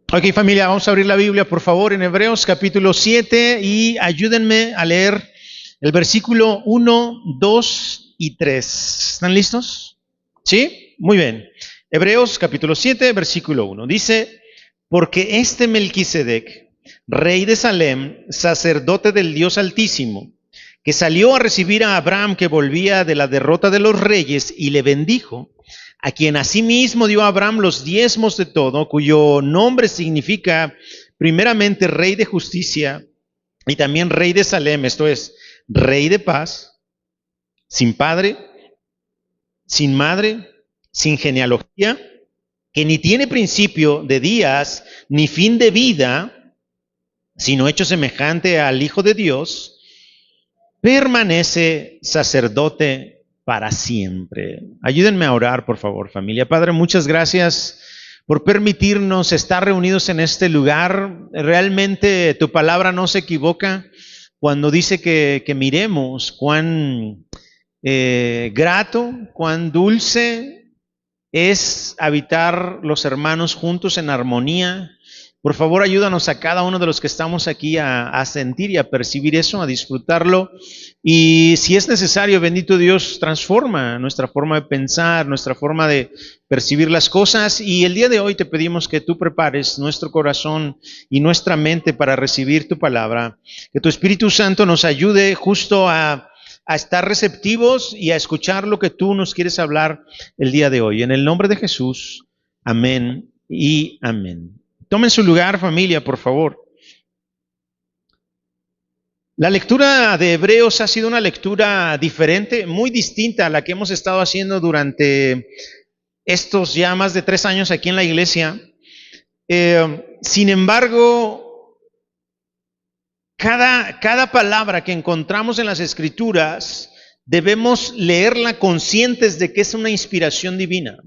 Ok, familia, vamos a abrir la Biblia, por favor, en Hebreos capítulo 7 y ayúdenme a leer el versículo 1, 2 y 3. ¿Están listos? ¿Sí? Muy bien. Hebreos capítulo 7, versículo 1. Dice, porque este Melquisedec, rey de Salem, sacerdote del Dios Altísimo, que salió a recibir a Abraham que volvía de la derrota de los reyes y le bendijo, a quien asimismo dio a Abraham los diezmos de todo, cuyo nombre significa primeramente rey de justicia y también rey de Salem, esto es, rey de paz, sin padre, sin madre, sin genealogía, que ni tiene principio de días ni fin de vida, sino hecho semejante al Hijo de Dios, permanece sacerdote para siempre. Ayúdenme a orar, por favor, familia. Padre, muchas gracias por permitirnos estar reunidos en este lugar. Realmente tu palabra no se equivoca cuando dice que miremos cuán grato, cuán dulce es habitar los hermanos juntos en armonía. Por favor, ayúdanos a cada uno de los que estamos aquí a sentir y a percibir eso, a disfrutarlo. Y si es necesario, bendito Dios, transforma nuestra forma de pensar, nuestra forma de percibir las cosas. Y el día de hoy te pedimos que tú prepares nuestro corazón y nuestra mente para recibir tu palabra. Que tu Espíritu Santo nos ayude justo a estar receptivos y a escuchar lo que tú nos quieres hablar el día de hoy. En el nombre de Jesús, amén y amén. Tomen su lugar, familia, por favor. La lectura de Hebreos ha sido una lectura diferente, muy distinta a la que hemos estado haciendo durante estos ya más de 3 años aquí en la iglesia. Sin embargo, cada palabra que encontramos en las Escrituras debemos leerla conscientes de que es una inspiración divina.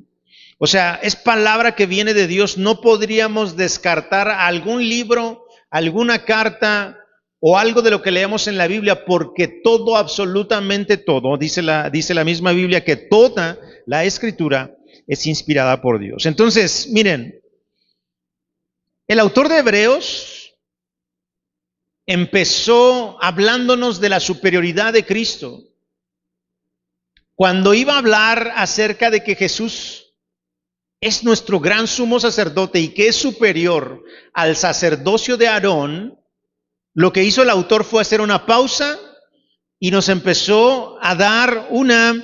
O sea, es palabra que viene de Dios. No podríamos descartar algún libro, alguna carta o algo de lo que leemos en la Biblia, porque todo, absolutamente todo, dice la misma Biblia, que toda la Escritura es inspirada por Dios. Entonces, miren, el autor de Hebreos empezó hablándonos de la superioridad de Cristo. Cuando iba a hablar acerca de que Jesús es nuestro gran sumo sacerdote y que es superior al sacerdocio de Aarón, lo que hizo el autor fue hacer una pausa y nos empezó a dar una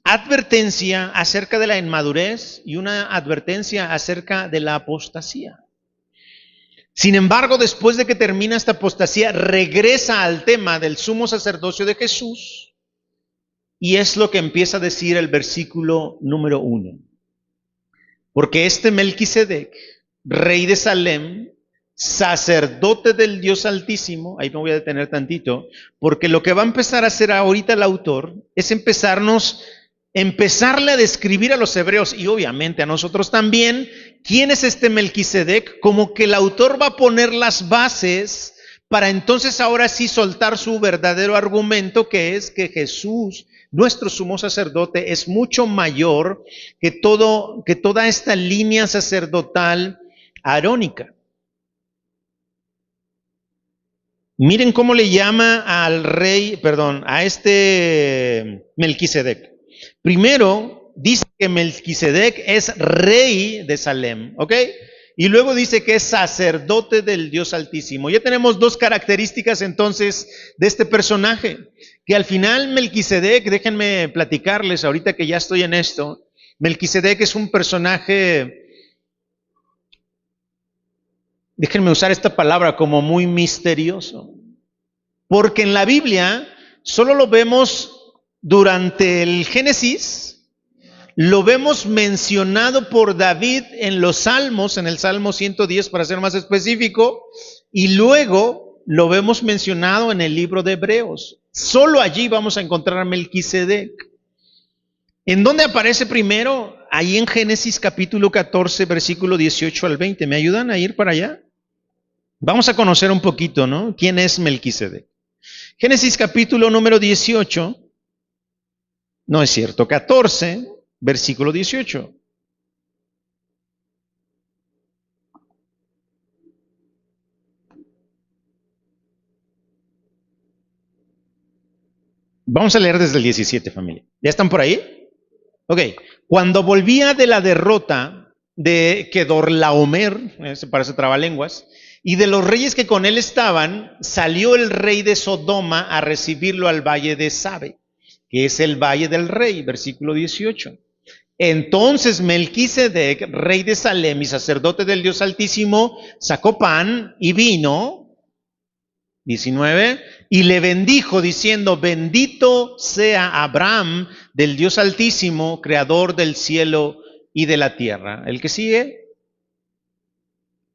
advertencia acerca de la inmadurez y una advertencia acerca de la apostasía. Sin embargo, después de que termina esta apostasía, regresa al tema del sumo sacerdocio de Jesús y es lo que empieza a decir el versículo número 1. Porque este Melquisedec, rey de Salem, sacerdote del Dios Altísimo, ahí me voy a detener tantito, porque lo que va a empezar a hacer ahorita el autor es empezarle a describir a los hebreos y obviamente a nosotros también, quién es este Melquisedec, como que el autor va a poner las bases para entonces ahora sí soltar su verdadero argumento, que es que Jesús, nuestro sumo sacerdote, es mucho mayor que toda esta línea sacerdotal arónica. Miren cómo le llama a este Melquisedec. Primero dice que Melquisedec es rey de Salem, ¿ok? Y luego dice que es sacerdote del Dios Altísimo. Ya tenemos 2 características entonces de este personaje. Que al final Melquisedec, déjenme platicarles ahorita que ya estoy en esto, Melquisedec es un personaje, déjenme usar esta palabra, como muy misterioso. Porque en la Biblia solo lo vemos durante el Génesis, lo vemos mencionado por David en los Salmos, en el Salmo 110 para ser más específico, y luego lo vemos mencionado en el libro de Hebreos. Solo allí vamos a encontrar a Melquisedec. ¿En dónde aparece primero? Ahí en Génesis capítulo 14, versículo 18 al 20. ¿Me ayudan a ir para allá? Vamos a conocer un poquito, ¿no? ¿Quién es Melquisedec? Génesis capítulo número 18, no es cierto, 14, versículo 18. Vamos a leer desde el 17, familia. ¿Ya están por ahí? Ok. Cuando volvía de la derrota de Kedorlaomer, se parece trabalenguas, y de los reyes que con él estaban, salió el rey de Sodoma a recibirlo al valle de Sabe, que es el valle del rey, versículo 18. Entonces Melquisedec, rey de Salem y sacerdote del Dios Altísimo, sacó pan y vino, 19, y le bendijo diciendo, bendito sea Abraham del Dios Altísimo, creador del cielo y de la tierra. ¿El que sigue?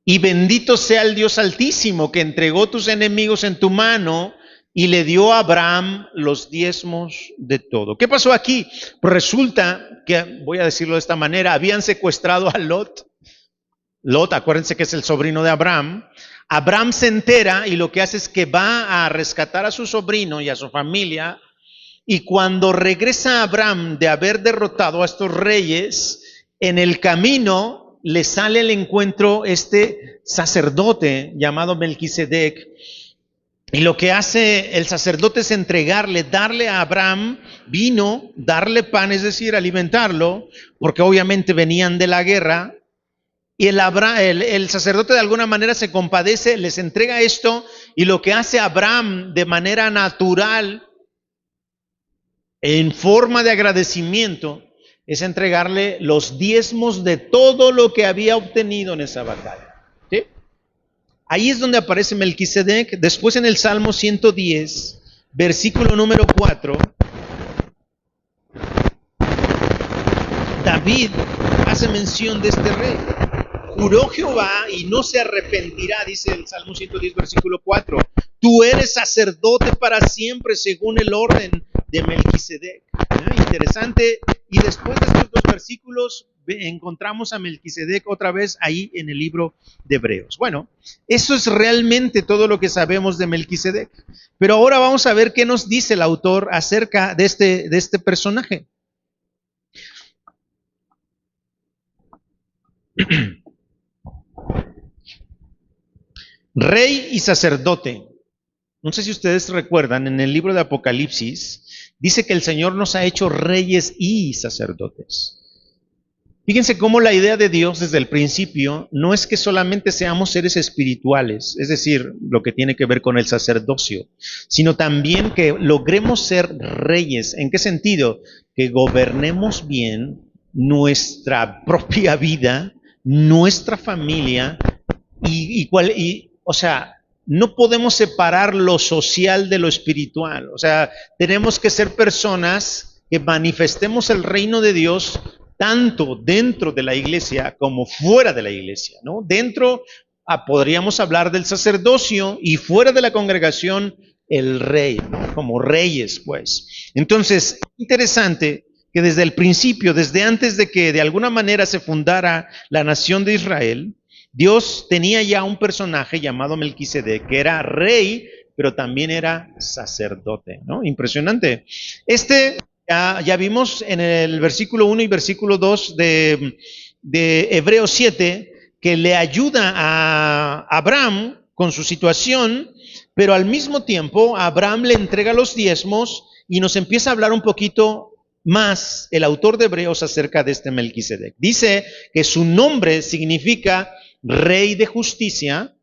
Y bendito sea el Dios Altísimo que entregó tus enemigos en tu mano y le dio a Abraham los diezmos de todo. ¿Qué pasó aquí? Pues resulta que, voy a decirlo de esta manera, habían secuestrado a Lot. Lot, acuérdense que es el sobrino de Abraham. Abraham se entera y lo que hace es que va a rescatar a su sobrino y a su familia. Y cuando regresa Abraham de haber derrotado a estos reyes, en el camino le sale al encuentro este sacerdote llamado Melquisedec. Y lo que hace el sacerdote es entregarle, darle a Abraham vino, darle pan, es decir, alimentarlo, porque obviamente venían de la guerra. Y el sacerdote de alguna manera se compadece, les entrega esto, y lo que hace Abraham de manera natural, en forma de agradecimiento, es entregarle los diezmos de todo lo que había obtenido en esa batalla. ¿Sí? Ahí es donde aparece Melquisedec. Después en el Salmo 110, versículo número 4, David hace mención de este rey. Juró Jehová y no se arrepentirá, dice el Salmo 110, versículo 4. Tú eres sacerdote para siempre según el orden de Melquisedec. Interesante. Y después de estos dos versículos encontramos a Melquisedec otra vez ahí en el libro de Hebreos. Bueno, eso es realmente todo lo que sabemos de Melquisedec. Pero ahora vamos a ver qué nos dice el autor acerca de este personaje. Rey y sacerdote. No sé si ustedes recuerdan, en el libro de Apocalipsis, dice que el Señor nos ha hecho reyes y sacerdotes. Fíjense cómo la idea de Dios desde el principio no es que solamente seamos seres espirituales, es decir, lo que tiene que ver con el sacerdocio, sino también que logremos ser reyes. ¿En qué sentido? Que gobernemos bien nuestra propia vida, nuestra familia o sea, no podemos separar lo social de lo espiritual. O sea, tenemos que ser personas que manifestemos el reino de Dios tanto dentro de la iglesia como fuera de la iglesia, ¿no? Dentro podríamos hablar del sacerdocio y fuera de la congregación el rey, ¿no? Como reyes, pues. Entonces, es interesante que desde el principio, desde antes de que de alguna manera se fundara la nación de Israel, Dios tenía ya un personaje llamado Melquisedec, que era rey, pero también era sacerdote, ¿no? Impresionante. Ya vimos en el versículo 1 y versículo 2 de Hebreos 7, que le ayuda a Abraham con su situación, pero al mismo tiempo Abraham le entrega los diezmos y nos empieza a hablar un poquito más el autor de Hebreos acerca de este Melquisedec. Dice que su nombre significa rey de justicia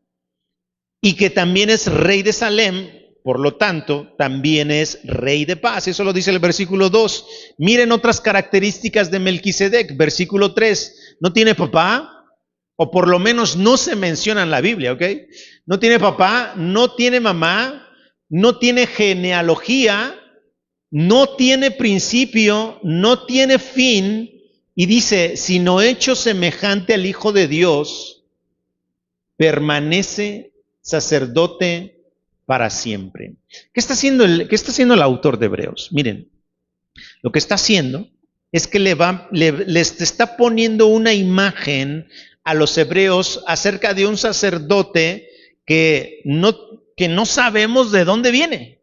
y que también es rey de Salem, por lo tanto, también es rey de paz. Eso lo dice el versículo 2. Miren otras características de Melquisedec. Versículo 3. No tiene papá, o por lo menos no se menciona en la Biblia, ¿ok? No tiene papá, no tiene mamá, no tiene genealogía, no tiene principio, no tiene fin, y dice, sino hecho semejante al Hijo de Dios, permanece sacerdote para siempre. ¿Qué está haciendo el autor de Hebreos? Miren, lo que está haciendo es que les está poniendo una imagen a los hebreos acerca de un sacerdote que no sabemos de dónde viene,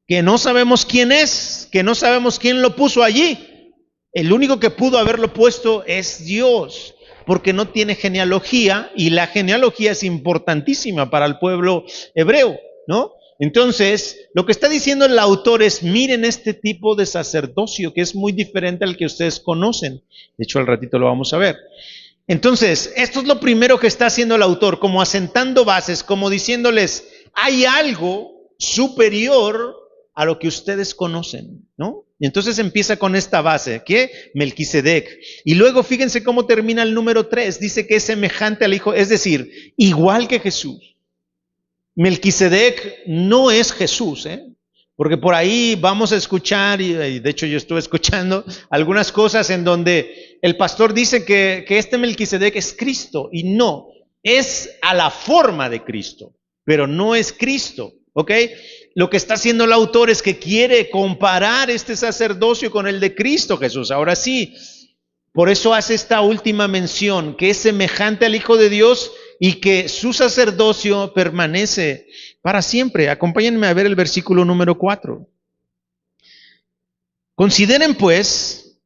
que no sabemos quién es, que no sabemos quién lo puso allí. El único que pudo haberlo puesto es Dios, porque no tiene genealogía, y la genealogía es importantísima para el pueblo hebreo, ¿no? Entonces, lo que está diciendo el autor es, miren este tipo de sacerdocio que es muy diferente al que ustedes conocen. De hecho, al ratito lo vamos a ver. Entonces, esto es lo primero que está haciendo el autor, como asentando bases, como diciéndoles, hay algo superior a lo que ustedes conocen, ¿no? Y entonces empieza con esta base, ¿qué? Melquisedec. Y luego fíjense cómo termina el número 3, dice que es semejante al Hijo, es decir, igual que Jesús. Melquisedec no es Jesús, porque por ahí vamos a escuchar, y de hecho yo estuve escuchando algunas cosas en donde el pastor dice que este Melquisedec es Cristo, y no, es a la forma de Cristo, pero no es Cristo, ¿ok? Lo que está haciendo el autor es que quiere comparar este sacerdocio con el de Cristo Jesús. Ahora sí, por eso hace esta última mención, que es semejante al Hijo de Dios y que su sacerdocio permanece para siempre. Acompáñenme a ver el versículo número 4. Consideren pues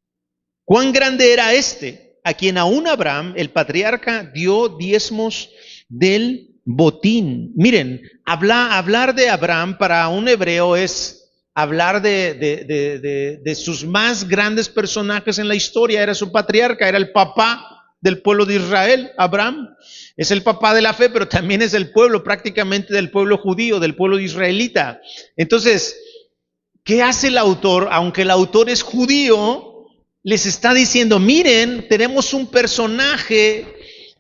cuán grande era este, a quien aún Abraham, el patriarca, dio diezmos del botín. Miren, hablar de Abraham para un hebreo es hablar de sus más grandes personajes en la historia. Era su patriarca, era el papá del pueblo de Israel. Abraham es el papá de la fe, pero también es el pueblo, prácticamente del pueblo judío, del pueblo israelita. Entonces, ¿qué hace el autor? Aunque el autor es judío, les está diciendo, miren, tenemos un personaje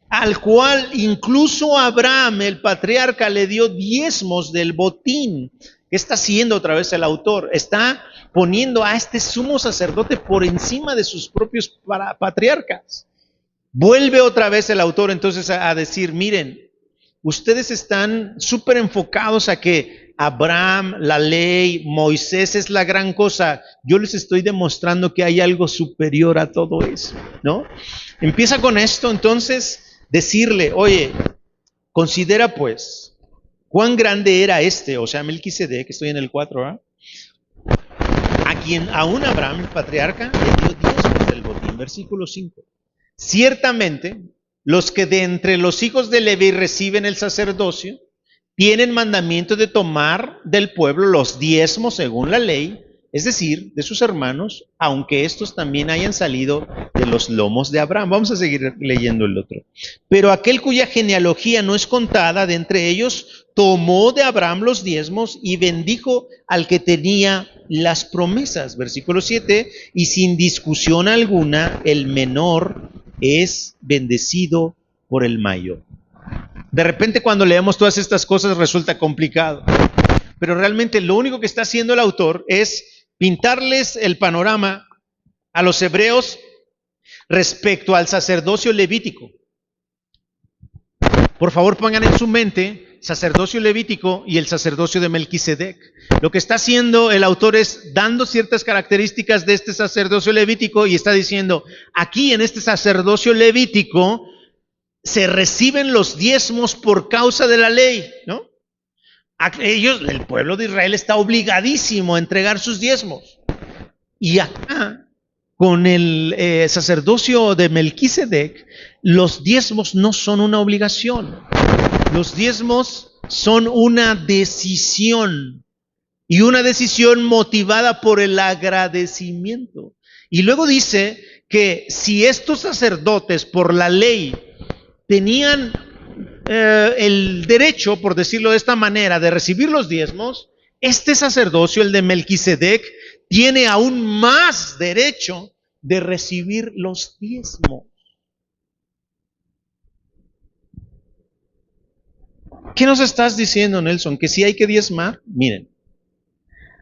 al cual incluso Abraham, el patriarca, le dio diezmos del botín. ¿Qué está haciendo otra vez el autor? Está poniendo a este sumo sacerdote por encima de sus propios patriarcas. Vuelve otra vez el autor entonces a decir, miren, ustedes están súper enfocados a que Abraham, la ley, Moisés es la gran cosa. Yo les estoy demostrando que hay algo superior a todo eso, ¿no? Empieza con esto, entonces, decirle, oye, considera pues, cuán grande era este, o sea, Melquisedec, que estoy en el 4, ¿eh? A quien aún Abraham, el patriarca, le dio diezmos del botín, versículo 5. Ciertamente, los que de entre los hijos de Leví reciben el sacerdocio, tienen mandamiento de tomar del pueblo los diezmos según la ley, es decir, de sus hermanos, aunque estos también hayan salido de los lomos de Abraham. Vamos a seguir leyendo el otro. Pero aquel cuya genealogía no es contada de entre ellos, tomó de Abraham los diezmos y bendijo al que tenía las promesas. Versículo 7, y sin discusión alguna, el menor es bendecido por el mayor. De repente cuando leemos todas estas cosas resulta complicado, pero realmente lo único que está haciendo el autor es pintarles el panorama a los hebreos respecto al sacerdocio levítico. Por favor, pongan en su mente sacerdocio levítico y el sacerdocio de Melquisedec. Lo que está haciendo el autor es dando ciertas características de este sacerdocio levítico y está diciendo, aquí en este sacerdocio levítico se reciben los diezmos por causa de la ley, ¿no? Ellos, el pueblo de Israel está obligadísimo a entregar sus diezmos. Y acá, con el sacerdocio de Melquisedec, los diezmos no son una obligación. Los diezmos son una decisión. Y una decisión motivada por el agradecimiento. Y luego dice que si estos sacerdotes por la ley tenían el derecho, por decirlo de esta manera, de recibir los diezmos, este sacerdocio, el de Melquisedec, tiene aún más derecho de recibir los diezmos. ¿Qué nos estás diciendo, Nelson? ¿Que sí hay que diezmar? Miren,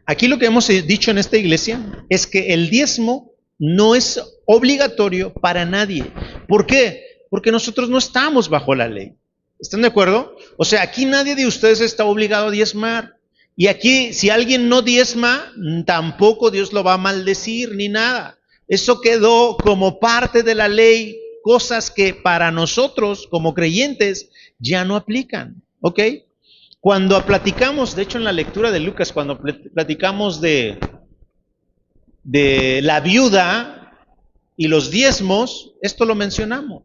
aquí lo que hemos dicho en esta iglesia es que el diezmo no es obligatorio para nadie. ¿Por qué? Porque nosotros no estamos bajo la ley. ¿Están de acuerdo? O sea, aquí nadie de ustedes está obligado a diezmar. Y aquí, si alguien no diezma, tampoco Dios lo va a maldecir ni nada. Eso quedó como parte de la ley, cosas que para nosotros, como creyentes, ya no aplican. ¿Ok? Cuando platicamos, de hecho en la lectura de Lucas, cuando platicamos de la viuda y los diezmos, esto lo mencionamos.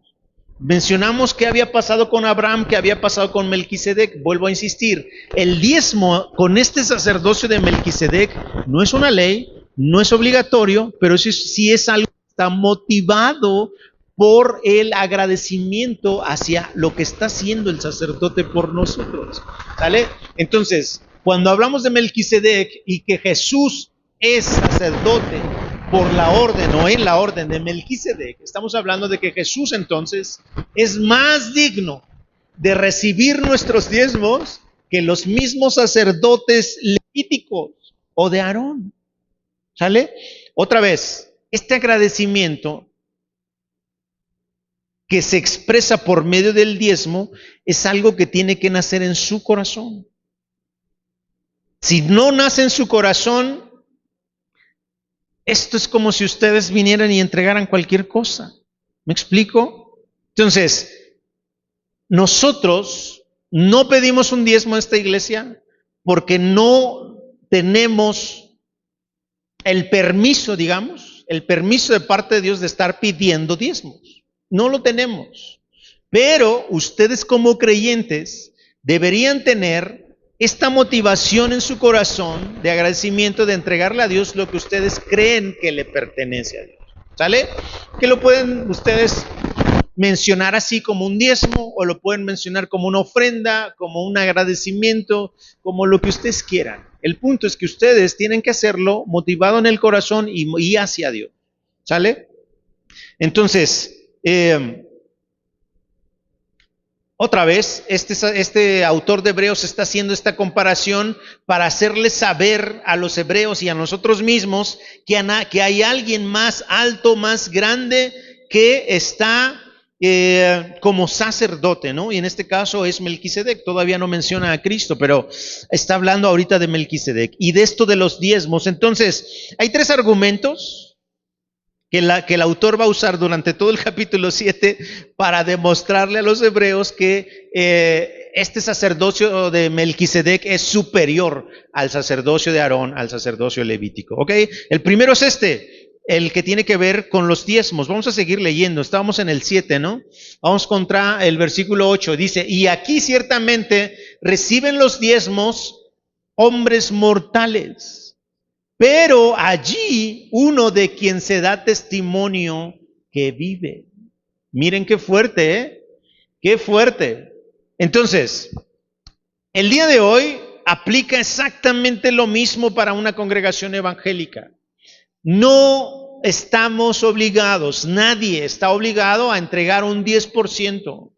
Mencionamos qué había pasado con Abraham, qué había pasado con Melquisedec. Vuelvo a insistir, el diezmo con este sacerdocio de Melquisedec no es una ley, no es obligatorio, pero sí es algo que está motivado por el agradecimiento hacia lo que está haciendo el sacerdote por nosotros. ¿Sale? Entonces, cuando hablamos de Melquisedec y que Jesús es sacerdote por la orden o en la orden de Melquisedec, estamos hablando de que Jesús entonces es más digno de recibir nuestros diezmos que los mismos sacerdotes levíticos o de Aarón. ¿Sale? Otra vez, este agradecimiento que se expresa por medio del diezmo es algo que tiene que nacer en su corazón. Si no nace en su corazón, esto es como si ustedes vinieran y entregaran cualquier cosa. ¿Me explico? Entonces, nosotros no pedimos un diezmo a esta iglesia porque no tenemos el permiso, digamos, el permiso de parte de Dios de estar pidiendo diezmos. No lo tenemos. Pero ustedes como creyentes deberían tener esta motivación en su corazón de agradecimiento, de entregarle a Dios lo que ustedes creen que le pertenece a Dios. ¿Sale? Que lo pueden ustedes mencionar así como un diezmo, o lo pueden mencionar como una ofrenda, como un agradecimiento, como lo que ustedes quieran. El punto es que ustedes tienen que hacerlo motivado en el corazón y hacia Dios. ¿Sale? Entonces, otra vez, este autor de Hebreos está haciendo esta comparación para hacerles saber a los hebreos y a nosotros mismos que hay alguien más alto, más grande, que está como sacerdote, ¿no? Y en este caso es Melquisedec. Todavía no menciona a Cristo, pero está hablando ahorita de Melquisedec y de esto de los diezmos. Entonces, hay tres argumentos que el autor va a usar durante todo el capítulo 7 para demostrarle a los hebreos que este sacerdocio de Melquisedec es superior al sacerdocio de Aarón, al sacerdocio levítico. ¿Ok? El primero es el que tiene que ver con los diezmos. Vamos a seguir leyendo. Estábamos en el 7, ¿no? Vamos contra el versículo 8. Dice, y aquí ciertamente reciben los diezmos hombres mortales. Pero allí uno de quien se da testimonio que vive. Miren qué fuerte, ¿eh? Qué fuerte. Entonces, el día de hoy aplica exactamente lo mismo para una congregación evangélica. No estamos obligados, nadie está obligado a entregar un 10%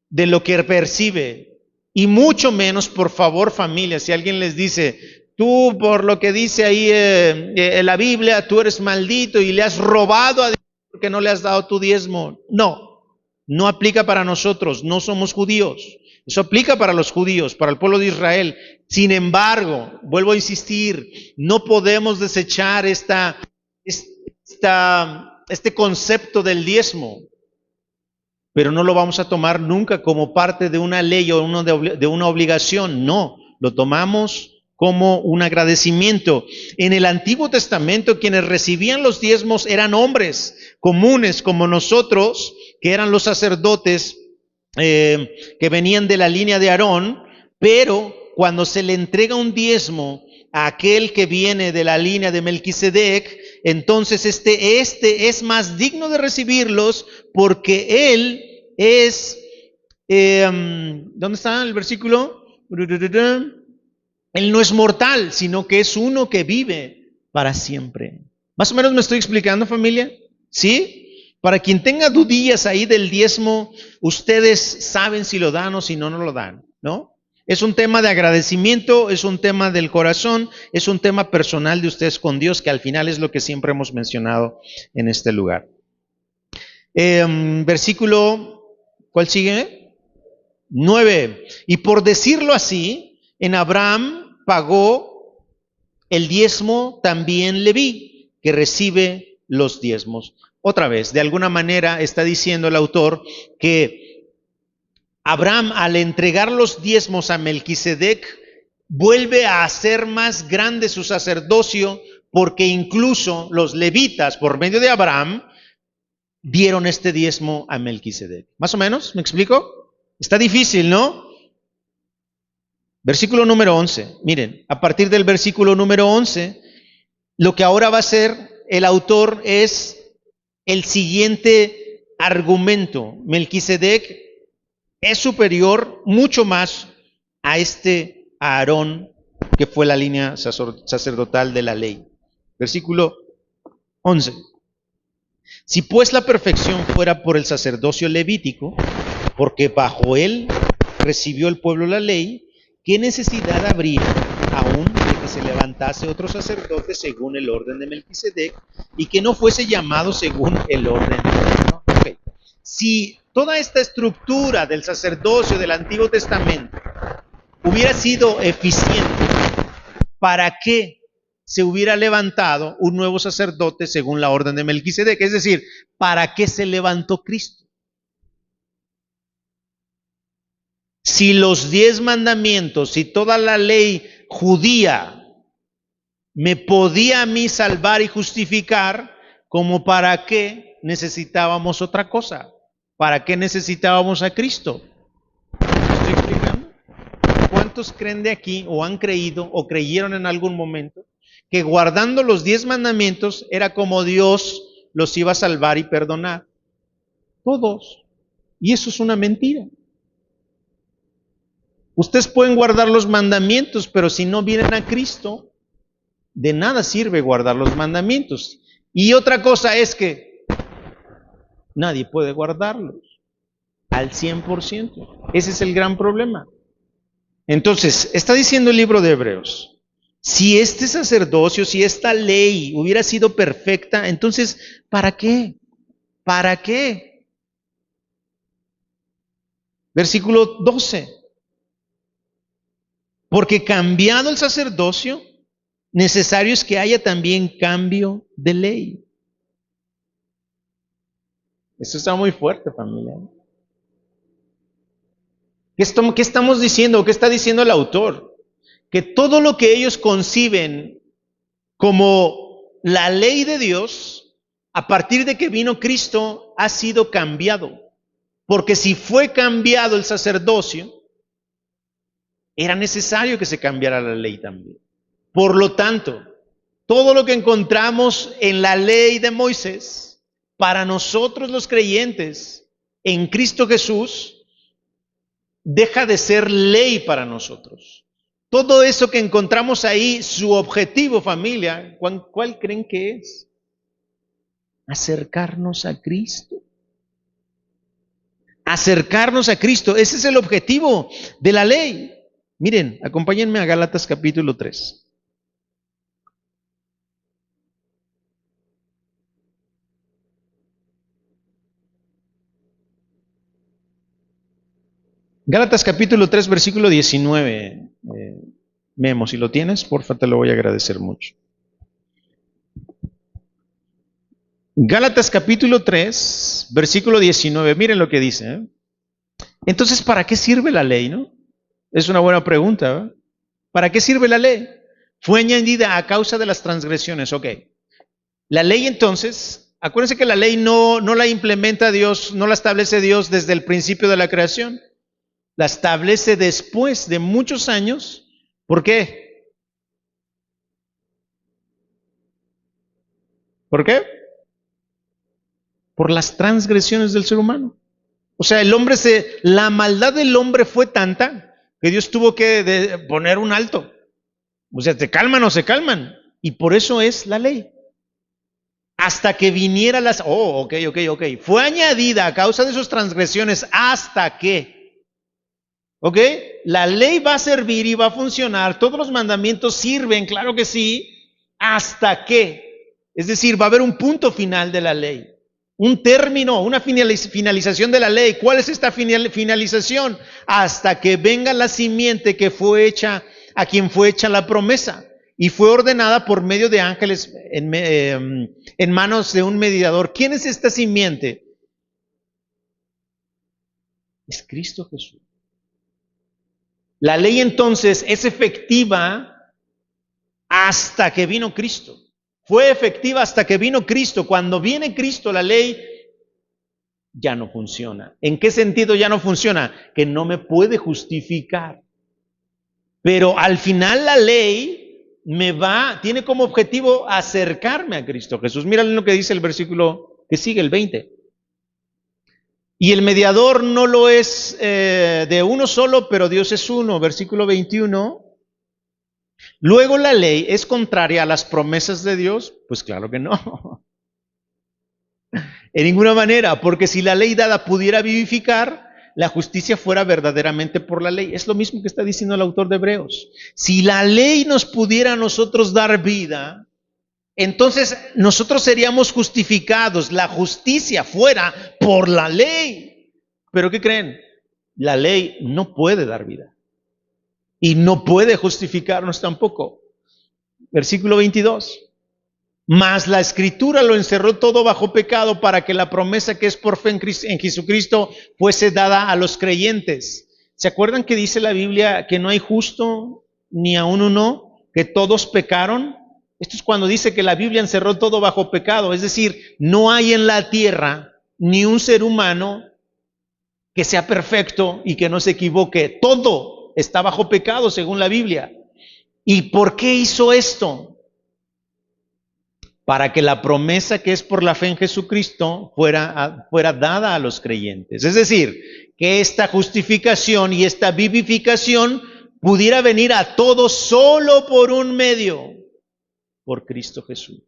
de lo que percibe. Y mucho menos, por favor, familia, si alguien les dice, tú por lo que dice ahí en la Biblia, tú eres maldito y le has robado a Dios porque no le has dado tu diezmo. No aplica para nosotros, no somos judíos. Eso aplica para los judíos, para el pueblo de Israel. Sin embargo, vuelvo a insistir, no podemos desechar este concepto del diezmo, pero no lo vamos a tomar nunca como parte de una ley o de una obligación. No, lo tomamos como un agradecimiento. En el Antiguo Testamento, quienes recibían los diezmos eran hombres comunes como nosotros, que eran los sacerdotes que venían de la línea de Aarón, pero cuando se le entrega un diezmo a aquel que viene de la línea de Melquisedec, entonces este es más digno de recibirlos porque él es, ¿dónde está el versículo? Él no es mortal, sino que es uno que vive para siempre. ¿Más o menos me estoy explicando, familia? ¿Sí? Para quien tenga dudillas ahí del diezmo, ustedes saben si lo dan o si no lo dan, ¿no? Es un tema de agradecimiento, es un tema del corazón, es un tema personal de ustedes con Dios, que al final es lo que siempre hemos mencionado en este lugar. Versículo, ¿cuál sigue? 9. Y por decirlo así, en Abraham pagó el diezmo también Leví, que recibe los diezmos. Otra vez, de alguna manera está diciendo el autor que Abraham, al entregar los diezmos a Melquisedec, vuelve a hacer más grande su sacerdocio, porque incluso los levitas, por medio de Abraham, dieron este diezmo a Melquisedec. ¿Más o menos? ¿Me explico? Está difícil, ¿no? Versículo número 11. Miren, a partir del versículo número 11, lo que ahora va a hacer el autor es el siguiente argumento. Melquisedec es superior mucho más a este Aarón que fue la línea sacerdotal de la ley. Versículo 11. Si pues la perfección fuera por el sacerdocio levítico, porque bajo él recibió el pueblo la ley, ¿qué necesidad habría aún de que se levantase otro sacerdote según el orden de Melquisedec y que no fuese llamado según el orden de Aarón? Okay. Si toda esta estructura del sacerdocio del Antiguo Testamento hubiera sido eficiente, ¿para qué se hubiera levantado un nuevo sacerdote según la orden de Melquisedec? Es decir, ¿para qué se levantó Cristo? Si los 10 mandamientos, si toda la ley judía me podía a mí salvar y justificar, ¿como para qué necesitábamos otra cosa? ¿Para qué necesitábamos a Cristo? ¿Me estoy explicando? ¿Cuántos creen de aquí o han creído o creyeron en algún momento que guardando los 10 mandamientos era como Dios los iba a salvar y perdonar? Todos. Y eso es una mentira. Ustedes pueden guardar los mandamientos, pero si no vienen a Cristo, de nada sirve guardar los mandamientos. Y otra cosa es que nadie puede guardarlos al 100%. Ese es el gran problema. Entonces, está diciendo el libro de Hebreos, si este sacerdocio, si esta ley hubiera sido perfecta, entonces, ¿para qué? ¿Para qué? Versículo 12. Porque cambiado el sacerdocio, necesario es que haya también cambio de ley. Esto está muy fuerte, familia. ¿Qué estamos diciendo? ¿Qué está diciendo el autor? Que todo lo que ellos conciben como la ley de Dios, a partir de que vino Cristo, ha sido cambiado. Porque si fue cambiado el sacerdocio, era necesario que se cambiara la ley también. Por lo tanto, todo lo que encontramos en la ley de Moisés, para nosotros los creyentes en Cristo Jesús, deja de ser ley para nosotros. Todo eso que encontramos ahí, su objetivo, familia, ¿cuál creen que es? Acercarnos a Cristo. Acercarnos a Cristo, ese es el objetivo de la ley. Miren, acompáñenme a Gálatas capítulo 3. Gálatas capítulo 3, versículo 19. Memo, si lo tienes, porfa, te lo voy a agradecer mucho. Gálatas capítulo 3, versículo 19. Miren lo que dice. Entonces, ¿para qué sirve la ley, no? Es una buena pregunta, ¿verdad? ¿Para qué sirve la ley? Fue añadida a causa de las transgresiones, ok. La ley entonces, acuérdense que la ley no la implementa Dios, no la establece Dios desde el principio de la creación. La establece después de muchos años. ¿Por qué? ¿Por qué? Por las transgresiones del ser humano. O sea, la maldad del hombre fue tanta que Dios tuvo que poner un alto. O sea, ¿se calman o se calman? Y por eso es la ley. Hasta que viniera ok. Fue añadida a causa de sus transgresiones hasta que. ¿Ok? La ley va a servir y va a funcionar. Todos los mandamientos sirven, claro que sí. ¿Hasta qué? Es decir, va a haber un punto final de la ley. Un término, una finalización de la ley. ¿Cuál es esta finalización? Hasta que venga la simiente que fue hecha, a quien fue hecha la promesa. Y fue ordenada por medio de ángeles en manos de un mediador. ¿Quién es esta simiente? Es Cristo Jesús. La ley entonces es efectiva hasta que vino Cristo. Fue efectiva hasta que vino Cristo. Cuando viene Cristo, la ley ya no funciona. ¿En qué sentido ya no funciona? Que no me puede justificar. Pero al final la ley tiene como objetivo acercarme a Cristo Jesús. Mira lo que dice el versículo que sigue, el 20. Y el mediador no lo es de uno solo, pero Dios es uno. Versículo 21. Luego la ley es contraria a las promesas de Dios. Pues claro que no. En ninguna manera, porque si la ley dada pudiera vivificar, la justicia fuera verdaderamente por la ley. Es lo mismo que está diciendo el autor de Hebreos. Si la ley nos pudiera a nosotros dar vida, entonces nosotros seríamos justificados. La justicia fuera por la ley. ¿Pero qué creen? La ley no puede dar vida. Y no puede justificarnos tampoco. Versículo 22. Mas la Escritura lo encerró todo bajo pecado para que la promesa que es por fe en Jesucristo fuese dada a los creyentes. ¿Se acuerdan que dice la Biblia que no hay justo ni aun uno, que todos pecaron? Esto es cuando dice que la Biblia encerró todo bajo pecado. Es decir, no hay en la tierra ni un ser humano que sea perfecto y que no se equivoque. Todo está bajo pecado según la Biblia. ¿Y por qué hizo esto? Para que la promesa que es por la fe en Jesucristo fuera dada a los creyentes. Es decir, que esta justificación y esta vivificación pudiera venir a todos solo por un medio, por Cristo Jesús.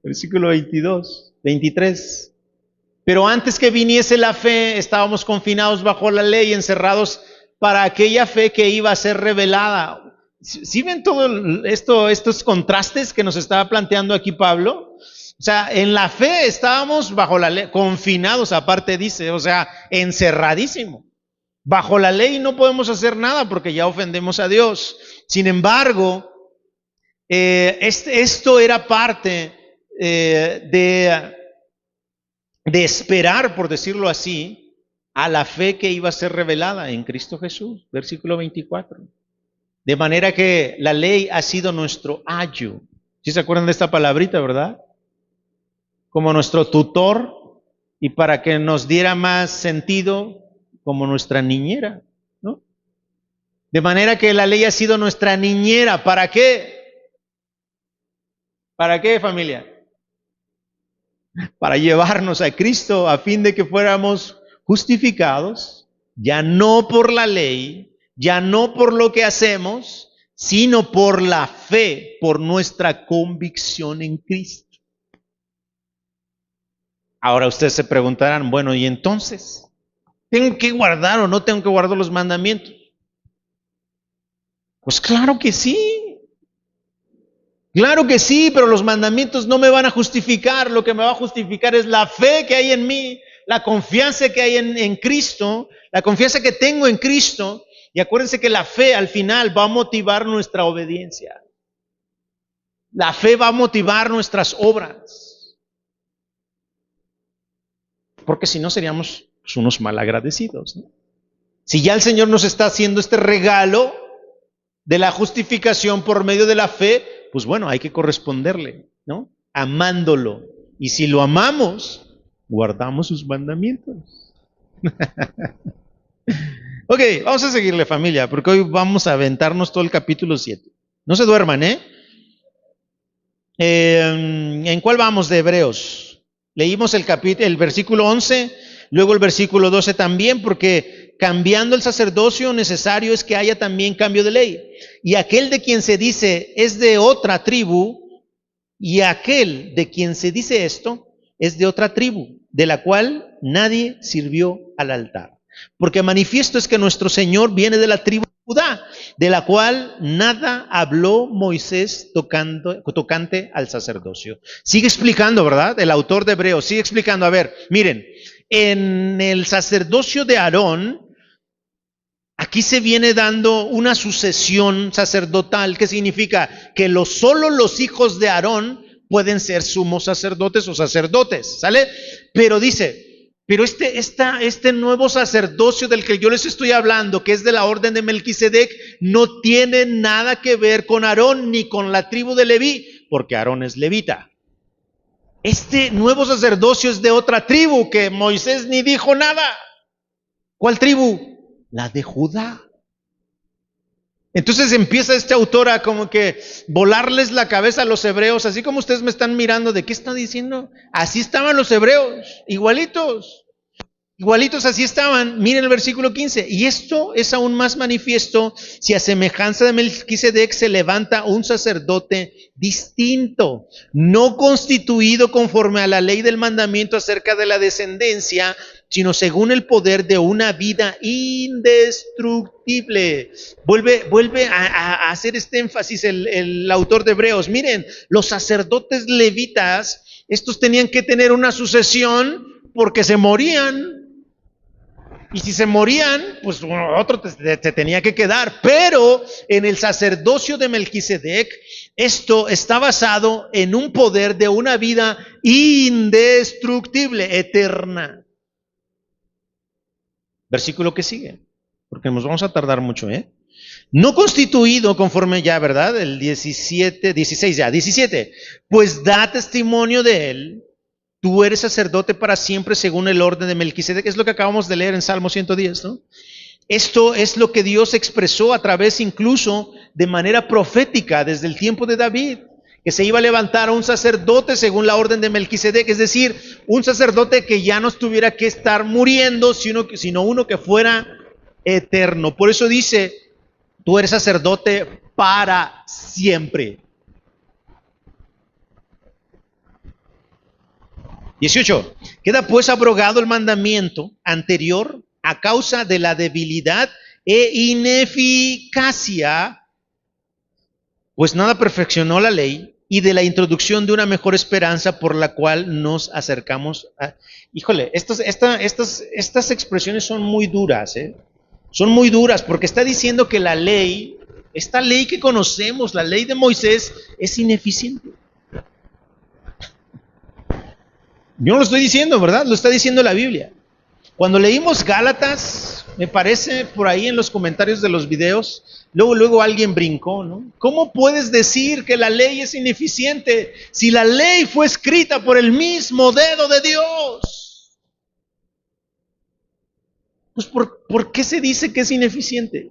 Versículo 23. Pero antes que viniese la fe, estábamos confinados bajo la ley, encerrados para aquella fe que iba a ser revelada. ¿Sí ven todo estos contrastes que nos estaba planteando aquí Pablo? O sea, en la fe estábamos bajo la ley, confinados, aparte dice, o sea, encerradísimo. Bajo la ley no podemos hacer nada porque ya ofendemos a Dios. Sin embargo, esto era parte de esperar, por decirlo así, a la fe que iba a ser revelada en Cristo Jesús. Versículo 24. De manera que la ley ha sido nuestro ayo. ¿Sí se acuerdan de esta palabrita, verdad? Como nuestro tutor, y para que nos diera más sentido, como nuestra niñera, ¿no? De manera que la ley ha sido nuestra niñera. ¿Para qué? ¿Para qué, familia? Para llevarnos a Cristo a fin de que fuéramos justificados, ya no por la ley, ya no por lo que hacemos, sino por la fe, por nuestra convicción en Cristo. Ahora ustedes se preguntarán, bueno, ¿y entonces? ¿Tengo que guardar o no tengo que guardar los mandamientos? Pues claro que sí. Claro que sí, pero los mandamientos no me van a justificar. Lo que me va a justificar es la fe que hay en mí, la confianza que hay en Cristo, la confianza que tengo en Cristo. Y acuérdense que la fe al final va a motivar nuestra obediencia. La fe va a motivar nuestras obras. Porque si no seríamos unos malagradecidos, ¿no? Si ya el Señor nos está haciendo este regalo de la justificación por medio de la fe, pues bueno, hay que corresponderle, ¿no? Amándolo. Y si lo amamos, guardamos sus mandamientos. Ok, vamos a seguirle, familia, porque hoy vamos a aventarnos todo el capítulo 7. No se duerman, ¿eh? ¿En cuál vamos de Hebreos? Leímos el versículo 11, luego el versículo 12 también, porque cambiando el sacerdocio necesario es que haya también cambio de ley. Y aquel de quien se dice es de otra tribu, y aquel de quien se dice esto es de otra tribu, de la cual nadie sirvió al altar. Porque manifiesto es que nuestro Señor viene de la tribu de Judá, de la cual nada habló Moisés tocante al sacerdocio. Sigue explicando, ¿verdad? El autor de Hebreos sigue explicando. A ver, miren, en el sacerdocio de Aarón, aquí se viene dando una sucesión sacerdotal. ¿Qué significa? Que solo los hijos de Aarón pueden ser sumos sacerdotes o sacerdotes, ¿sale? Pero dice... Pero este nuevo sacerdocio del que yo les estoy hablando, que es de la orden de Melquisedec, no tiene nada que ver con Aarón ni con la tribu de Leví, porque Aarón es levita. Este nuevo sacerdocio es de otra tribu que Moisés ni dijo nada. ¿Cuál tribu? La de Judá. Entonces empieza este autor a como que volarles la cabeza a los hebreos, así como ustedes me están mirando, ¿de qué está diciendo? Así estaban los hebreos, igualitos. Igualitos así estaban. Miren el versículo 15. Y esto es aún más manifiesto si a semejanza de Melquisedec se levanta un sacerdote distinto, no constituido conforme a la ley del mandamiento acerca de la descendencia, sino según el poder de una vida indestructible. Vuelve a hacer este énfasis el autor de Hebreos. Miren, los sacerdotes levitas, estos tenían que tener una sucesión porque se morían. Y si se morían, pues otro te tenía que quedar. Pero en el sacerdocio de Melquisedec, esto está basado en un poder de una vida indestructible, eterna. Versículo que sigue, porque nos vamos a tardar mucho, No constituido conforme ya, ¿verdad? El 17, pues da testimonio de él. Tú eres sacerdote para siempre según el orden de Melquisedec. Es lo que acabamos de leer en Salmo 110, ¿no? Esto es lo que Dios expresó a través incluso de manera profética desde el tiempo de David, que se iba a levantar un sacerdote según la orden de Melquisedec, es decir, un sacerdote que ya no tuviera que estar muriendo, sino uno que fuera eterno. Por eso dice, tú eres sacerdote para siempre. 18. Queda pues abrogado el mandamiento anterior a causa de la debilidad e ineficacia, pues nada perfeccionó la ley, y de la introducción de una mejor esperanza por la cual nos acercamos a... Híjole, estas expresiones son muy duras, Son muy duras porque está diciendo que la ley, esta ley que conocemos, la ley de Moisés, es ineficiente. Yo no lo estoy diciendo, ¿verdad? Lo está diciendo la Biblia. Cuando leímos Gálatas, me parece por ahí en los comentarios de los videos, luego alguien brincó, ¿no? ¿Cómo puedes decir que la ley es ineficiente si la ley fue escrita por el mismo dedo de Dios? Pues ¿por qué se dice que es ineficiente?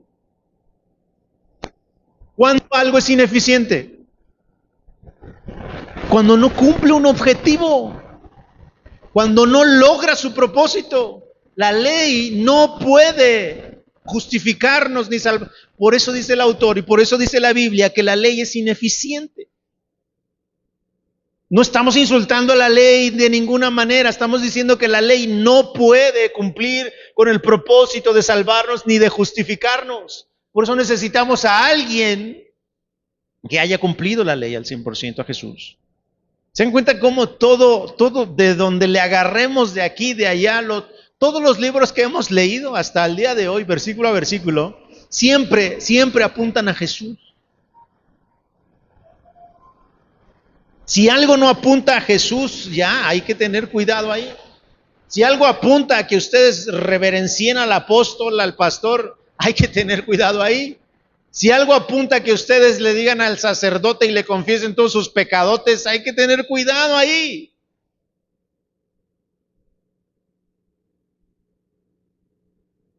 ¿Cuándo algo es ineficiente? Cuando no cumple un objetivo. Cuando no logra su propósito. La ley no puede justificarnos ni salvar. Por eso dice el autor y por eso dice la Biblia que la ley es ineficiente. No estamos insultando a la ley de ninguna manera, estamos diciendo que la ley no puede cumplir con el propósito de salvarnos ni de justificarnos. Por eso necesitamos a alguien que haya cumplido la ley al 100%, a Jesús. ¿Se dan cuenta cómo todo de donde le agarremos de aquí, de allá, todos los libros que hemos leído hasta el día de hoy, versículo a versículo, siempre apuntan a Jesús? Si algo no apunta a Jesús, ya hay que tener cuidado ahí. Si algo apunta a que ustedes reverencien al apóstol, al pastor, hay que tener cuidado ahí. Si algo apunta a que ustedes le digan al sacerdote y le confiesen todos sus pecadotes, hay que tener cuidado ahí.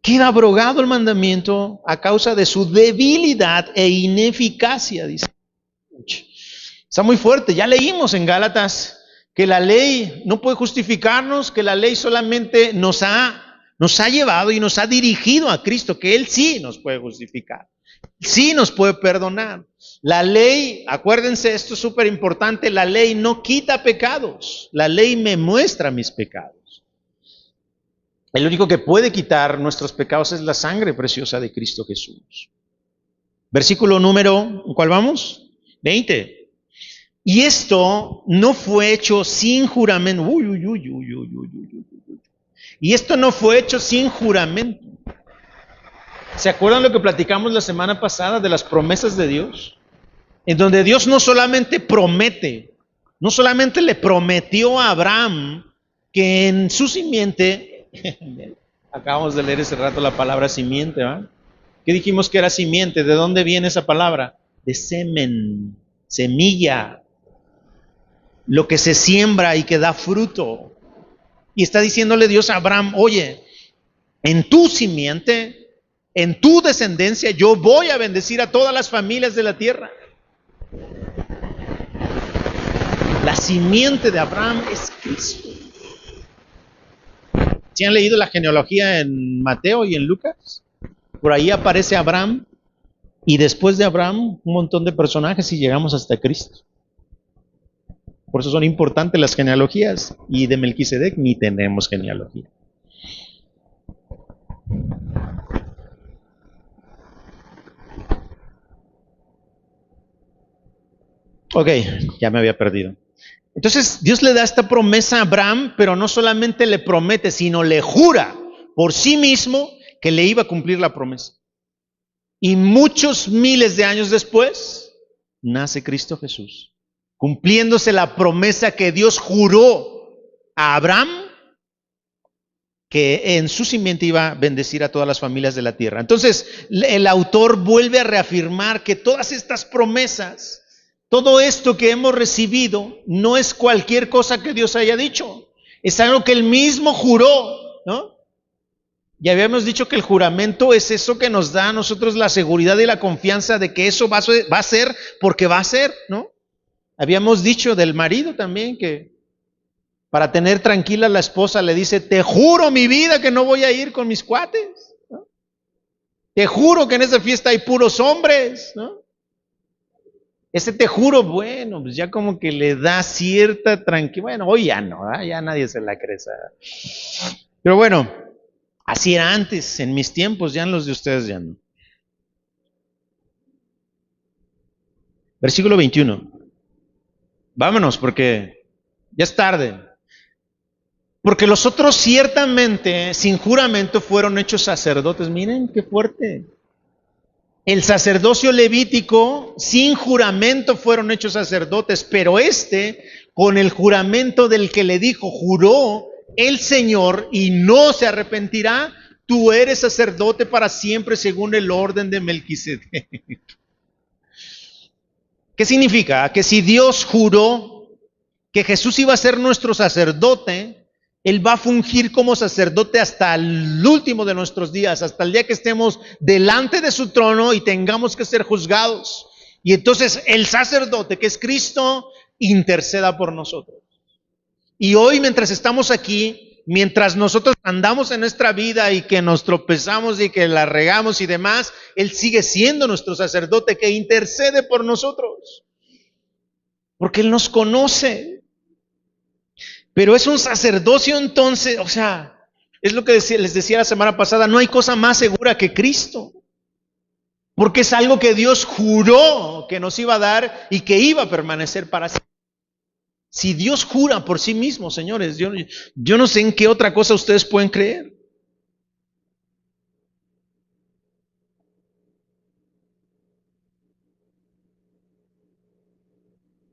Queda abrogado el mandamiento a causa de su debilidad e ineficacia, dice. Está muy fuerte. Ya leímos en Gálatas que la ley no puede justificarnos, que la ley solamente nos ha llevado y nos ha dirigido a Cristo, que Él sí nos puede justificar. Sí nos puede perdonar. La ley, acuérdense, esto es súper importante, la ley no quita pecados, la ley me muestra mis pecados. El único que puede quitar nuestros pecados es la sangre preciosa de Cristo Jesús. Versículo número, ¿cuál vamos? 20. Y esto no fue hecho sin juramento. Y esto no fue hecho sin juramento. ¿Se acuerdan lo que platicamos la semana pasada de las promesas de Dios? En donde Dios no solamente promete, no solamente le prometió a Abraham que en su simiente, acabamos de leer ese rato la palabra simiente, ¿verdad? ¿Qué dijimos que era simiente? ¿De dónde viene esa palabra? De semen, semilla. lo que se siembra y que da fruto. Y está diciéndole Dios a Abraham, oye, en tu simiente, en tu descendencia, yo voy a bendecir a todas las familias de la tierra. La simiente de Abraham es Cristo. ¿Sí han leído la genealogía en Mateo y en Lucas? Por ahí aparece Abraham y después de Abraham un montón de personajes y llegamos hasta Cristo. Por eso son importantes las genealogías, y de Melquisedec ni tenemos genealogía. Ok, ya me había perdido. Entonces Dios le da esta promesa a Abraham, pero no solamente le promete, sino le jura por sí mismo que le iba a cumplir la promesa. Y muchos miles de años después, nace Cristo Jesús, cumpliéndose la promesa que Dios juró a Abraham, que en su simiente iba a bendecir a todas las familias de la tierra. Entonces, el autor vuelve a reafirmar que todas estas promesas, todo esto que hemos recibido, no es cualquier cosa que Dios haya dicho, es algo que Él mismo juró, ¿no? Ya habíamos dicho que el juramento es eso que nos da a nosotros la seguridad y la confianza de que eso va a ser porque va a ser, ¿no? Habíamos dicho del marido también que para tener tranquila a la esposa le dice, te juro mi vida que no voy a ir con mis cuates, ¿no? Te juro que en esa fiesta hay puros hombres, ¿no? Ese te juro, bueno, pues ya como que le da cierta tranquilidad. Bueno, hoy ya no, ¿eh? Ya nadie se la cree. Pero bueno, así era antes, en mis tiempos, ya en los de ustedes ya no. Versículo 21. Vámonos porque ya es tarde. Porque los otros ciertamente, sin juramento, fueron hechos sacerdotes. Miren qué fuerte. El sacerdocio levítico, sin juramento, fueron hechos sacerdotes, pero con el juramento del que le dijo, juró el Señor y no se arrepentirá, tú eres sacerdote para siempre según el orden de Melquisedec. ¿Qué significa? Que si Dios juró que Jesús iba a ser nuestro sacerdote, Él va a fungir como sacerdote hasta el último de nuestros días, hasta el día que estemos delante de su trono y tengamos que ser juzgados. Y entonces el sacerdote, que es Cristo, interceda por nosotros. Y hoy, mientras estamos aquí, mientras nosotros andamos en nuestra vida y que nos tropezamos y que la regamos y demás, Él sigue siendo nuestro sacerdote que intercede por nosotros. Porque Él nos conoce. Pero es un sacerdocio entonces, o sea, es lo que les decía la semana pasada, no hay cosa más segura que Cristo. Porque es algo que Dios juró que nos iba a dar y que iba a permanecer para siempre. Si Dios jura por sí mismo, señores, yo no sé en qué otra cosa ustedes pueden creer.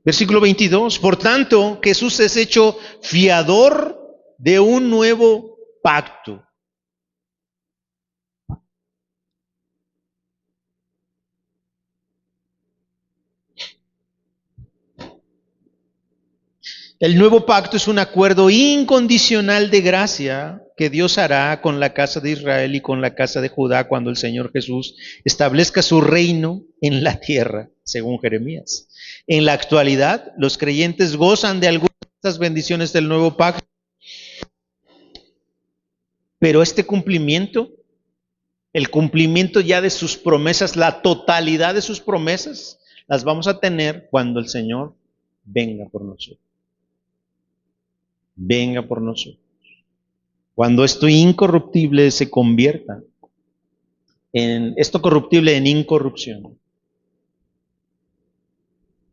Versículo 22, por tanto, Jesús es hecho fiador de un nuevo pacto. El nuevo pacto es un acuerdo incondicional de gracia que Dios hará con la casa de Israel y con la casa de Judá cuando el Señor Jesús establezca su reino en la tierra, según Jeremías. En la actualidad, los creyentes gozan de algunas de estas bendiciones del nuevo pacto, pero este cumplimiento, el cumplimiento ya de sus promesas, la totalidad de sus promesas, las vamos a tener cuando el Señor venga por nosotros. Venga por nosotros. Cuando esto incorruptible se convierta en esto corruptible en incorrupción.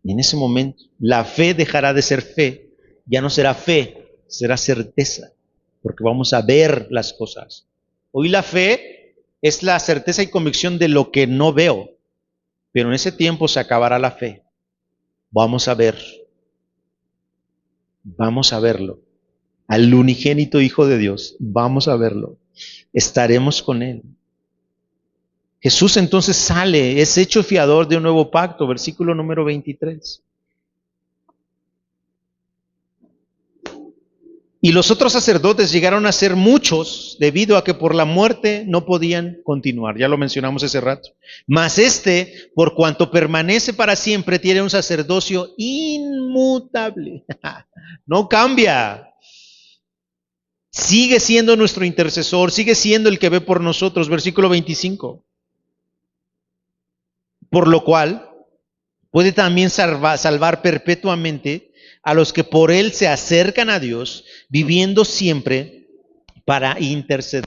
Y en ese momento la fe dejará de ser fe, ya no será fe, será certeza, porque vamos a ver las cosas. Hoy la fe es la certeza y convicción de lo que no veo, pero en ese tiempo se acabará la fe. Vamos a ver, vamos a verlo. Al unigénito Hijo de Dios, vamos a verlo. Estaremos con Él. Jesús entonces sale, es hecho fiador de un nuevo pacto, versículo número 23. Y los otros sacerdotes llegaron a ser muchos debido a que por la muerte no podían continuar. Ya lo mencionamos hace rato. Mas este, por cuanto permanece para siempre, tiene un sacerdocio inmutable. No cambia. Sigue siendo nuestro intercesor, sigue siendo el que ve por nosotros. Versículo 25. Por lo cual, puede también salvar perpetuamente a los que por él se acercan a Dios, viviendo siempre para interceder.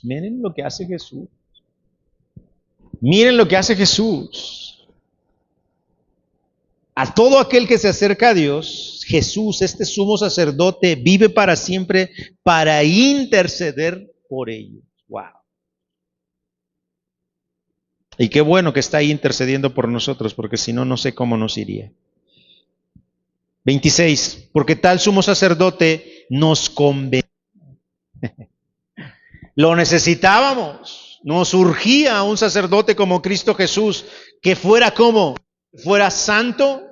Miren lo que hace Jesús. Miren lo que hace Jesús. A todo aquel que se acerca a Dios, Jesús, este sumo sacerdote, vive para siempre para interceder por ellos. Wow. Y qué bueno que está ahí intercediendo por nosotros, porque si no, no sé cómo nos iría. 26, porque tal sumo sacerdote nos convenía. Lo necesitábamos. Nos urgía un sacerdote como Cristo Jesús, que fuera como, fuera santo,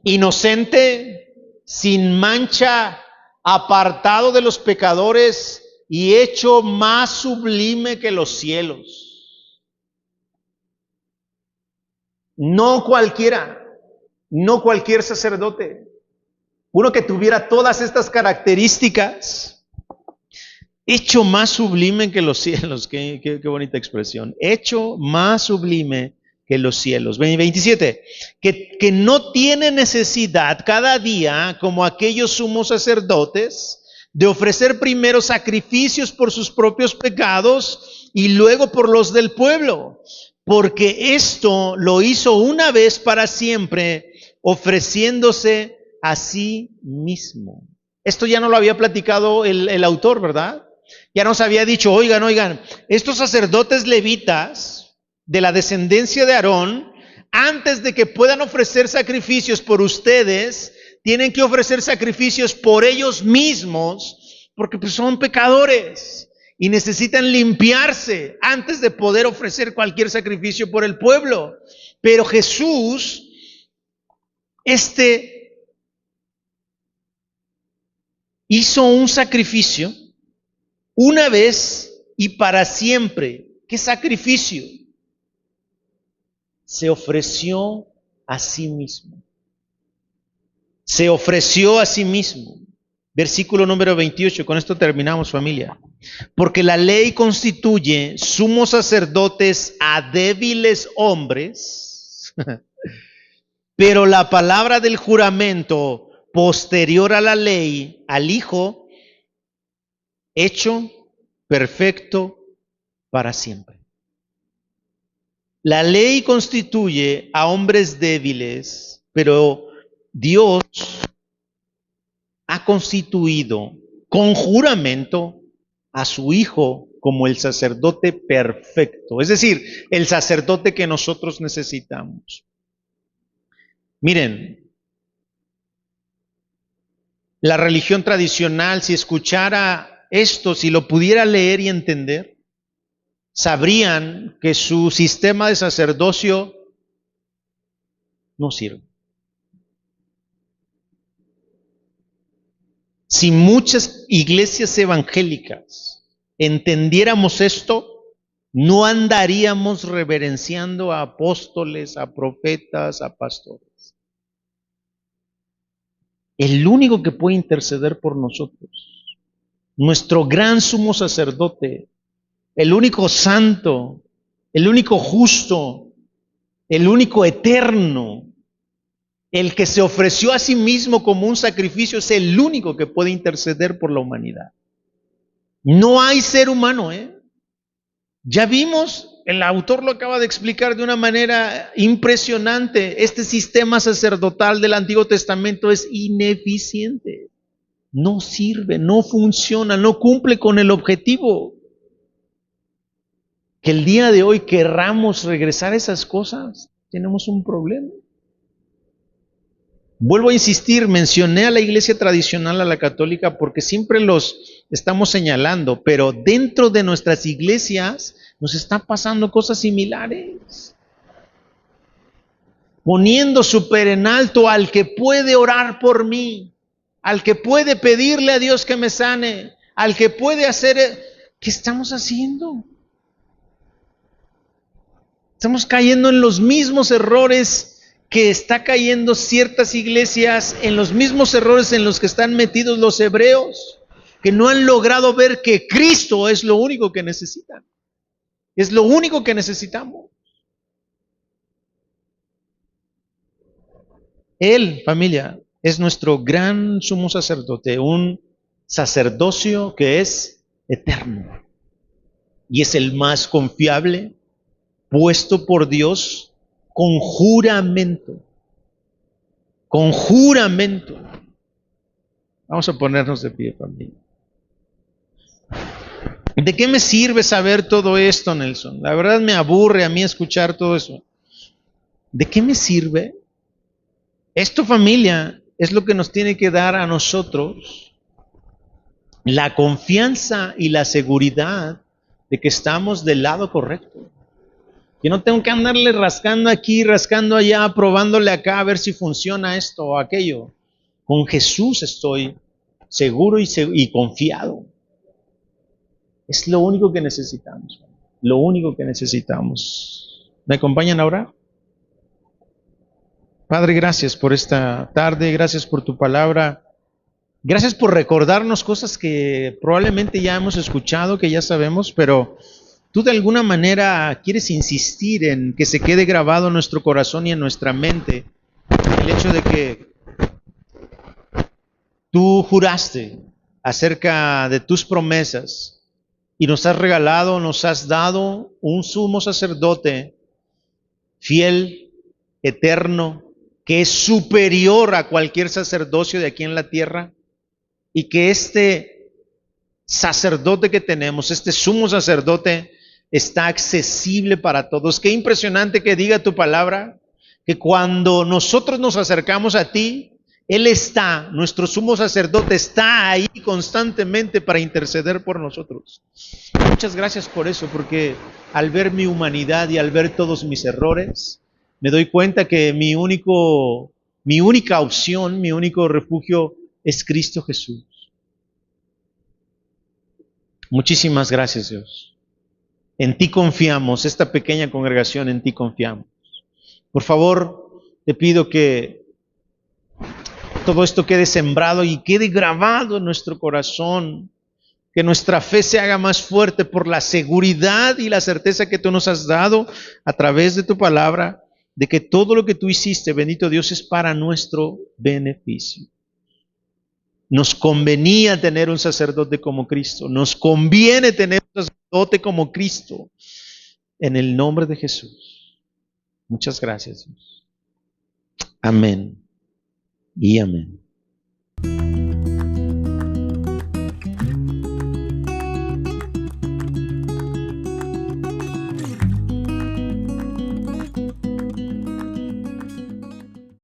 inocente, sin mancha, apartado de los pecadores y hecho más sublime que los cielos. No cualquiera. No cualquier sacerdote. Uno que tuviera todas estas características. Hecho más sublime que los cielos. Qué bonita expresión. Hecho más sublime que los cielos. 27. Que no tiene necesidad cada día, como aquellos sumos sacerdotes, de ofrecer primero sacrificios por sus propios pecados y luego por los del pueblo. Porque esto lo hizo una vez para siempre, ofreciéndose a sí mismo. Esto ya no lo había platicado el autor, ¿verdad? Ya nos había dicho, oigan, estos sacerdotes levitas de la descendencia de Aarón, antes de que puedan ofrecer sacrificios por ustedes, tienen que ofrecer sacrificios por ellos mismos, porque pues son pecadores y necesitan limpiarse antes de poder ofrecer cualquier sacrificio por el pueblo. Pero Jesús, hizo un sacrificio una vez y para siempre. ¿Qué sacrificio? Se ofreció a sí mismo. Se ofreció a sí mismo. Versículo número 28, con esto terminamos, familia. Porque la ley constituye sumos sacerdotes a débiles hombres, pero la palabra del juramento posterior a la ley, al Hijo, hecho perfecto para siempre. La ley constituye a hombres débiles, pero Dios ha constituido con juramento a su Hijo como el sacerdote perfecto, es decir, el sacerdote que nosotros necesitamos. Miren, la religión tradicional, si escuchara esto, si lo pudiera leer y entender, sabrían que su sistema de sacerdocio no sirve. Si muchas iglesias evangélicas entendiéramos esto, no andaríamos reverenciando a apóstoles, a profetas, a pastores. El único que puede interceder por nosotros, nuestro gran sumo sacerdote, el único santo, el único justo, el único eterno, el que se ofreció a sí mismo como un sacrificio, es el único que puede interceder por la humanidad. No hay ser humano, Ya vimos, el autor lo acaba de explicar de una manera impresionante. Este sistema sacerdotal del Antiguo Testamento es ineficiente. No sirve, no funciona, no cumple con el objetivo. Que el día de hoy querramos regresar a esas cosas, tenemos un problema. Vuelvo a insistir, mencioné a la iglesia tradicional, a la católica, porque siempre los estamos señalando, pero dentro de nuestras iglesias nos están pasando cosas similares. Poniendo súper en alto al que puede orar por mí. al que puede pedirle a Dios que me sane, al que puede hacer... ¿Qué estamos haciendo? Estamos cayendo en los mismos errores que está cayendo ciertas iglesias, en los mismos errores en los que están metidos los hebreos, que no han logrado ver que Cristo es lo único que necesitan. Es lo único que necesitamos. Él, familia, es nuestro gran sumo sacerdote, un sacerdocio que es eterno y es el más confiable, puesto por Dios con juramento. Con juramento. Vamos a ponernos de pie, familia. ¿De qué me sirve saber todo esto, Nelson? La verdad me aburre a mí escuchar todo eso. ¿De qué me sirve? Esto, familia, es lo que nos tiene que dar a nosotros la confianza y la seguridad de que estamos del lado correcto. Que no tengo que andarle rascando aquí, rascando allá, probándole acá a ver si funciona esto o aquello. Con Jesús estoy seguro y confiado. Es lo único que necesitamos. Lo único que necesitamos. ¿Me acompañan ahora? Padre, gracias por esta tarde, gracias por tu palabra. Gracias por recordarnos cosas que probablemente ya hemos escuchado, que ya sabemos, pero tú de alguna manera quieres insistir en que se quede grabado en nuestro corazón y en nuestra mente el hecho de que tú juraste acerca de tus promesas y nos has regalado, nos has dado un sumo sacerdote fiel, eterno, que es superior a cualquier sacerdocio de aquí en la tierra, y que este sacerdote que tenemos, este sumo sacerdote, está accesible para todos. Qué impresionante que diga tu palabra, que cuando nosotros nos acercamos a ti, Él está, nuestro sumo sacerdote está ahí constantemente para interceder por nosotros. Muchas gracias por eso, porque al ver mi humanidad y al ver todos mis errores, me doy cuenta que mi única opción, mi único refugio es Cristo Jesús. Muchísimas gracias, Dios. En ti confiamos, esta pequeña congregación, en ti confiamos. Por favor, te pido que todo esto quede sembrado y quede grabado en nuestro corazón, que nuestra fe se haga más fuerte por la seguridad y la certeza que tú nos has dado a través de tu palabra, de que todo lo que tú hiciste, bendito Dios, es para nuestro beneficio. Nos convenía tener un sacerdote como Cristo, nos conviene tener un sacerdote como Cristo, en el nombre de Jesús. Muchas gracias, Dios. Amén y amén.